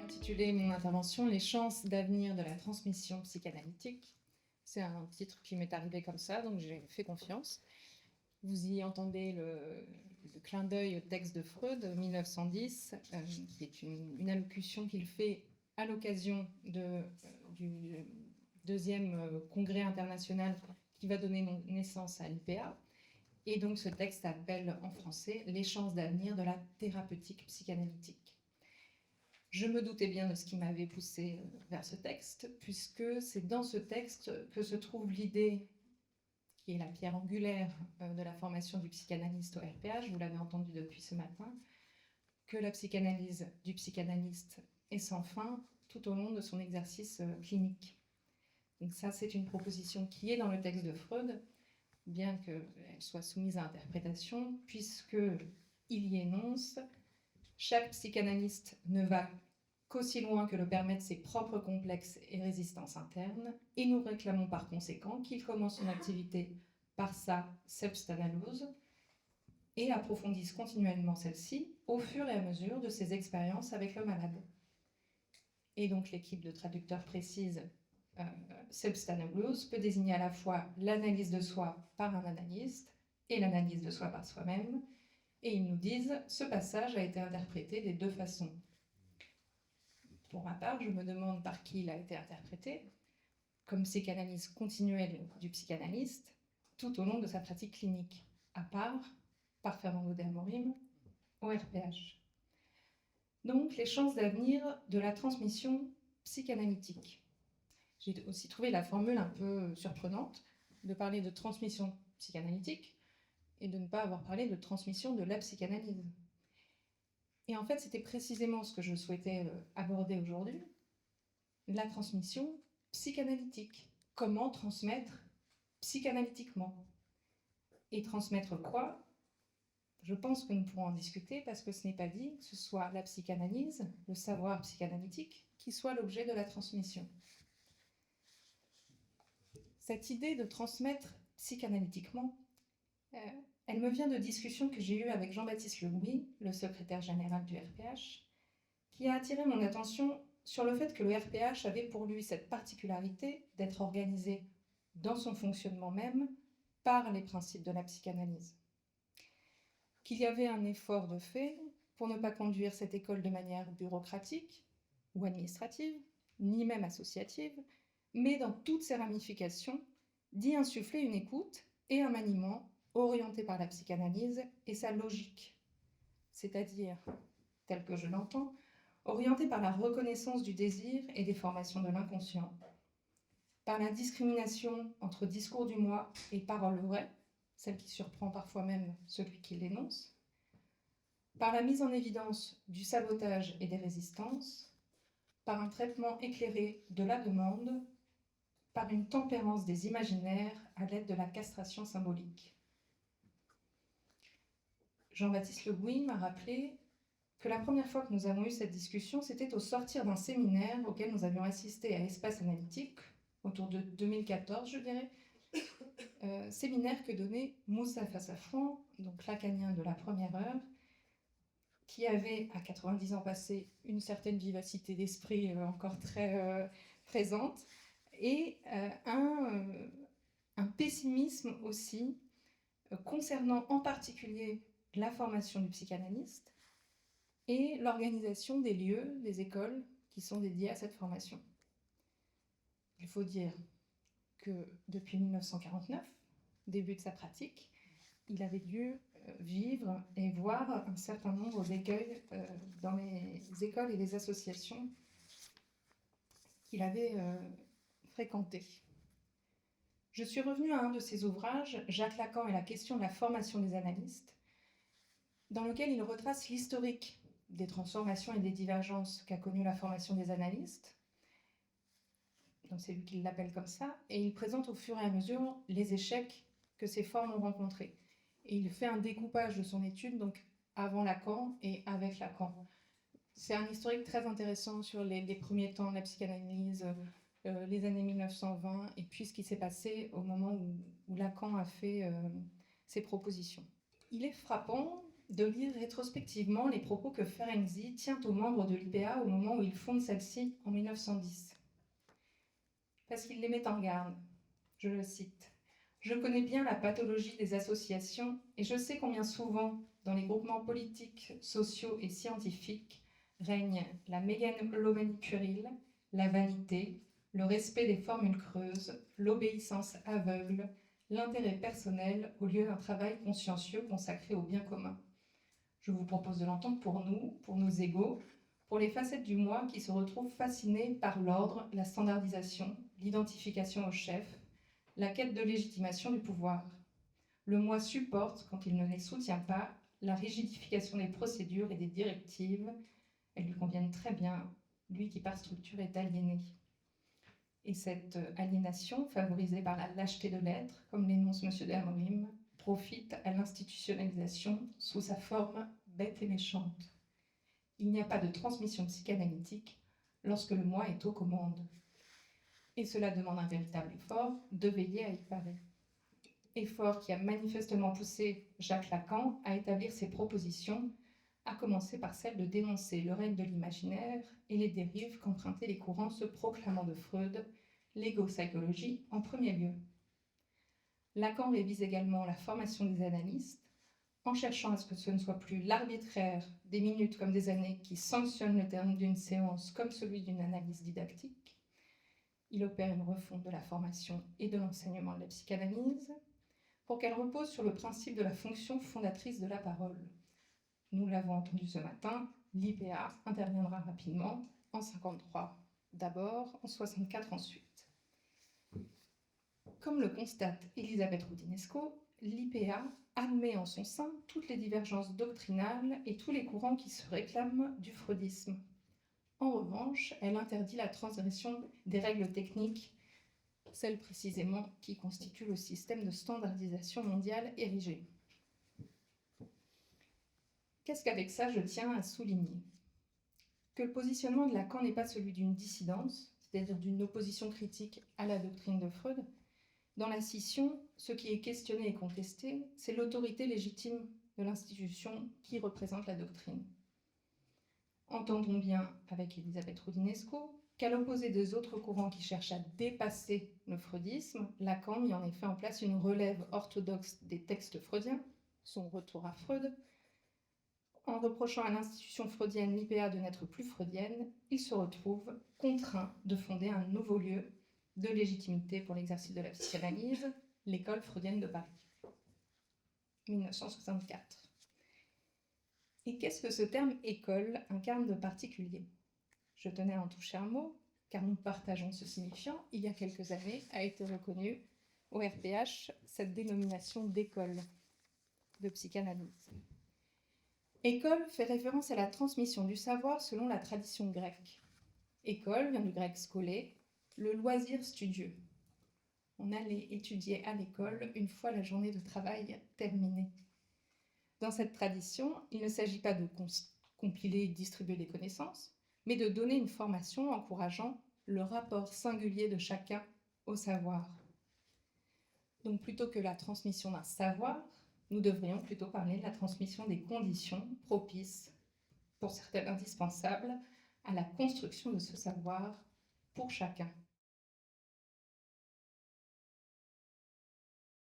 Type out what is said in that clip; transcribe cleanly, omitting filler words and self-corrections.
intitulé mon intervention « Les chances d'avenir de la transmission psychanalytique ». C'est un titre qui m'est arrivé comme ça, donc j'ai fait confiance. Vous y entendez le clin d'œil au texte de Freud, 1910, qui est une allocution qu'il fait à l'occasion du deuxième congrès international qui va donner naissance à l'IPA. Et donc ce texte s'appelle en français « Les chances d'avenir de la thérapeutique psychanalytique ». Je me doutais bien de ce qui m'avait poussé vers ce texte, puisque c'est dans ce texte que se trouve l'idée qui est la pierre angulaire de la formation du psychanalyste au RPH, vous l'avez entendu depuis ce matin, que la psychanalyse du psychanalyste est sans fin tout au long de son exercice clinique. Donc ça, c'est une proposition qui est dans le texte de Freud, bien qu'elle soit soumise à interprétation, puisqu'il y énonce « Chaque psychanalyste ne va qu'aussi loin que le permettent ses propres complexes et résistances internes, et nous réclamons par conséquent qu'il commence son activité par sa selbstanalyse et approfondisse continuellement celle-ci au fur et à mesure de ses expériences avec le malade. » Et donc l'équipe de traducteurs précise selbstanalyse peut désigner à la fois l'analyse de soi par un analyste et l'analyse de soi par soi-même. Et ils nous disent « Ce passage a été interprété des deux façons. » Pour ma part, je me demande par qui il a été interprété, comme psychanalyse continuelle du psychanalyste, tout au long de sa pratique clinique, à part par Fernando de Amorim au RPH. Donc, les chances d'avenir de la transmission psychanalytique. J'ai aussi trouvé la formule un peu surprenante de parler de transmission psychanalytique et de ne pas avoir parlé de transmission de la psychanalyse. Et en fait, c'était précisément ce que je souhaitais aborder aujourd'hui, la transmission psychanalytique. Comment transmettre psychanalytiquement? Et transmettre quoi? Je pense que nous pourrons en discuter parce que ce n'est pas dit que ce soit la psychanalyse, le savoir psychanalytique, qui soit l'objet de la transmission. Cette idée de transmettre psychanalytiquement, elle me vient de discussions que j'ai eues avec Jean-Baptiste Legouis, le secrétaire général du RPH, qui a attiré mon attention sur le fait que le RPH avait pour lui cette particularité d'être organisé dans son fonctionnement même par les principes de la psychanalyse. Qu'il y avait un effort de fait pour ne pas conduire cette école de manière bureaucratique ou administrative, ni même associative, mais dans toutes ses ramifications, d'y insuffler une écoute et un maniement orienté par la psychanalyse et sa logique, c'est-à-dire, tel que je l'entends, orienté par la reconnaissance du désir et des formations de l'inconscient, par la discrimination entre discours du moi et parole vraie, celle qui surprend parfois même celui qui l'énonce, par la mise en évidence du sabotage et des résistances, par un traitement éclairé de la demande, par une tempérance des imaginaires à l'aide de la castration symbolique. Jean-Baptiste Legouis m'a rappelé que la première fois que nous avons eu cette discussion, c'était au sortir d'un séminaire auquel nous avions assisté à Espace Analytique, autour de 2014, je dirais, séminaire que donnait Moussa Safwan, donc lacanien de la première heure, qui avait, à 90 ans passés, une certaine vivacité d'esprit encore très présente, et un pessimisme aussi concernant en particulier la formation du psychanalyste et l'organisation des lieux, des écoles qui sont dédiées à cette formation. Il faut dire que depuis 1949, début de sa pratique, il avait dû vivre et voir un certain nombre d'écueils dans les écoles et les associations qu'il avait fréquentées. Je suis revenue à un de ses ouvrages, Jacques Lacan et la question de la formation des analystes, dans lequel il retrace l'historique des transformations et des divergences qu'a connu la formation des analystes. Donc c'est lui qui l'appelle comme ça, et il présente au fur et à mesure les échecs que ces formes ont rencontrés. Et il fait un découpage de son étude, donc avant Lacan et avec Lacan. C'est un historique très intéressant sur les premiers temps de la psychanalyse, les années 1920, et puis ce qui s'est passé au moment où Lacan a fait ses propositions. Il est frappant de lire rétrospectivement les propos que Ferenczi tient aux membres de l'IPA au moment où il fonde celle-ci en 1910. Parce qu'il les met en garde. Je le cite. « Je connais bien la pathologie des associations et je sais combien souvent, dans les groupements politiques, sociaux et scientifiques, règne la mégalomanie puérile, la vanité, le respect des formules creuses, l'obéissance aveugle, l'intérêt personnel au lieu d'un travail consciencieux consacré au bien commun. Je vous propose de l'entendre pour nous, pour nos égaux, pour les facettes du moi qui se retrouvent fascinées par l'ordre, la standardisation, l'identification au chef, la quête de légitimation du pouvoir. Le moi supporte, quand il ne les soutient pas, la rigidification des procédures et des directives. Elles lui conviennent très bien, lui qui par structure est aliéné. Et cette aliénation, favorisée par la lâcheté de l'être, comme l'énonce M. de Amorim, profite à l'institutionnalisation sous sa forme bête et méchante. Il n'y a pas de transmission psychanalytique lorsque le moi est aux commandes. Et cela demande un véritable effort de veiller à y parer. Effort qui a manifestement poussé Jacques Lacan à établir ses propositions, à commencer par celle de dénoncer le règne de l'imaginaire et les dérives qu'empruntaient les courants se proclamant de Freud, l'égo-psychologie en premier lieu. Lacan révise également la formation des analystes, en cherchant à ce que ce ne soit plus l'arbitraire des minutes comme des années qui sanctionne le terme d'une séance comme celui d'une analyse didactique. Il opère une refonte de la formation et de l'enseignement de la psychanalyse pour qu'elle repose sur le principe de la fonction fondatrice de la parole. Nous l'avons entendu ce matin, l'IPA interviendra rapidement en 1953, d'abord, en 1964 ensuite. Comme le constate Elisabeth Roudinesco, l'IPA admet en son sein toutes les divergences doctrinales et tous les courants qui se réclament du freudisme. En revanche, elle interdit la transgression des règles techniques, celles précisément qui constituent le système de standardisation mondiale érigé. Qu'est-ce qu'avec ça je tiens à souligner? Que le positionnement de Lacan n'est pas celui d'une dissidence, c'est-à-dire d'une opposition critique à la doctrine de Freud. Dans la scission, ce qui est questionné et contesté, c'est l'autorité légitime de l'institution qui représente la doctrine. Entendons bien avec Elisabeth Roudinesco qu'à l'opposé des autres courants qui cherchent à dépasser le freudisme, Lacan mit en effet en place une relève orthodoxe des textes freudiens, son retour à Freud. En reprochant à l'institution freudienne l'IPA de n'être plus freudienne, il se retrouve contraint de fonder un nouveau lieu de légitimité pour l'exercice de la psychanalyse, l'école freudienne de Paris. 1964. Et qu'est-ce que ce terme « école » incarne de particulier? Je tenais à en toucher un mot, car nous partageons ce signifiant. Il y a quelques années a été reconnue au RPH cette dénomination d'école de psychanalyse. École fait référence à la transmission du savoir selon la tradition grecque. École vient du grec skolé, le loisir studieux. On allait étudier à l'école une fois la journée de travail terminée. Dans cette tradition, il ne s'agit pas de compiler et distribuer des connaissances, mais de donner une formation encourageant le rapport singulier de chacun au savoir. Donc plutôt que la transmission d'un savoir, nous devrions plutôt parler de la transmission des conditions propices, pour certaines indispensables, à la construction de ce savoir pour chacun.